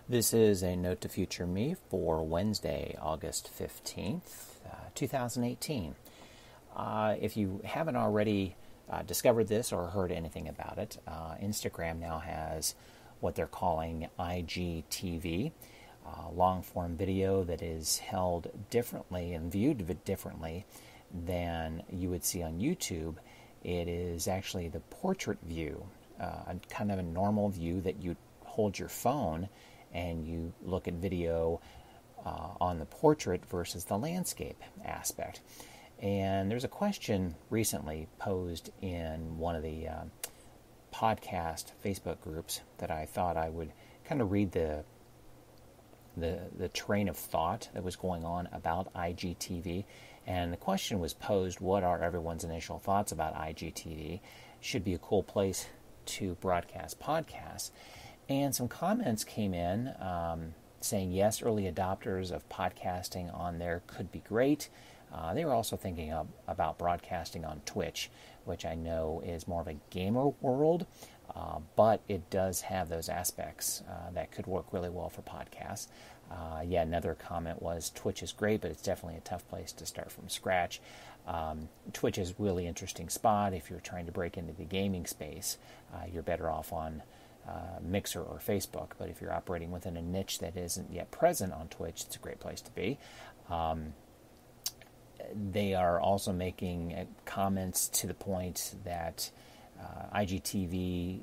This is a Note to Future Me for Wednesday, August 15th, 2018. If you haven't already discovered this or heard anything about it, Instagram now has what they're calling IGTV, long-form video that is held differently and viewed differently than you would see on YouTube. It is actually the portrait view, kind of a normal view that you hold your phone and you look at video on the portrait versus the landscape aspect. And there's a question recently posed in one of the podcast Facebook groups that I thought I would kind of read the train of thought that was going on about IGTV. And the question was posed, what are everyone's initial thoughts about IGTV? Should be a cool place to broadcast podcasts. And some comments came in saying, yes, early adopters of podcasting on there could be great. They were also thinking about broadcasting on Twitch, which I know is more of a gamer world, but it does have those aspects that could work really well for podcasts. Another comment was Twitch is great, but it's definitely a tough place to start from scratch. Twitch is a really interesting spot if you're trying to break into the gaming space. You're better off on Mixer or Facebook, but if you're operating within a niche that isn't yet present on Twitch, it's a great place to be. They are also making comments to the point that IGTV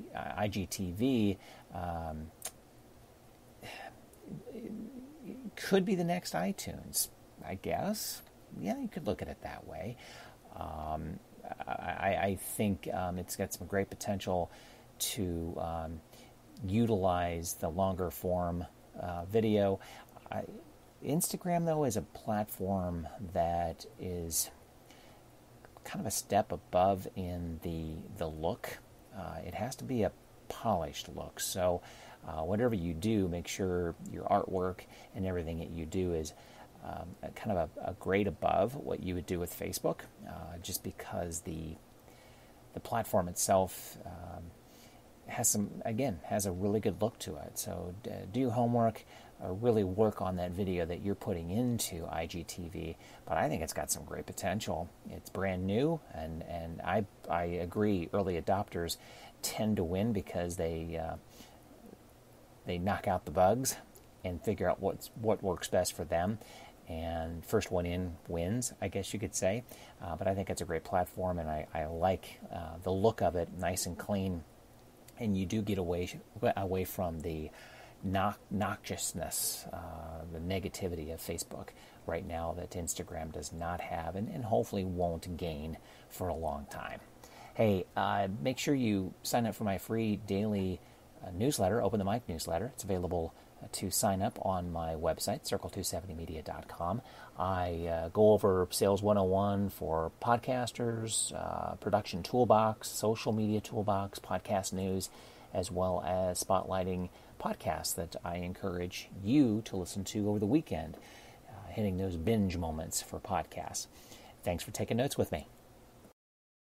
could be the next iTunes, I guess. Yeah, you could look at it that way. I think it's got some great potential to utilize the longer form video. Instagram, though, is a platform that is kind of a step above in the look. It has to be a polished look. So whatever you do, make sure your artwork and everything that you do is kind of a grade above what you would do with Facebook, just because the platform itself has a really good look to it. So do your homework, really work on that video that you're putting into IGTV. But I think it's got some great potential. It's brand new, and I agree. Early adopters tend to win because they knock out the bugs and figure out what works best for them. And first one in wins, I guess you could say. But I think it's a great platform, and I like the look of it, nice and clean. And you do get away from the noxiousness, the negativity of Facebook right now that Instagram does not have and hopefully won't gain for a long time. Hey, make sure you sign up for my free daily newsletter, Open the Mic newsletter. It's available to sign up on my website, circle270media.com. I go over Sales 101 for podcasters, production toolbox, social media toolbox, podcast news, as well as spotlighting podcasts that I encourage you to listen to over the weekend, hitting those binge moments for podcasts. Thanks for taking notes with me.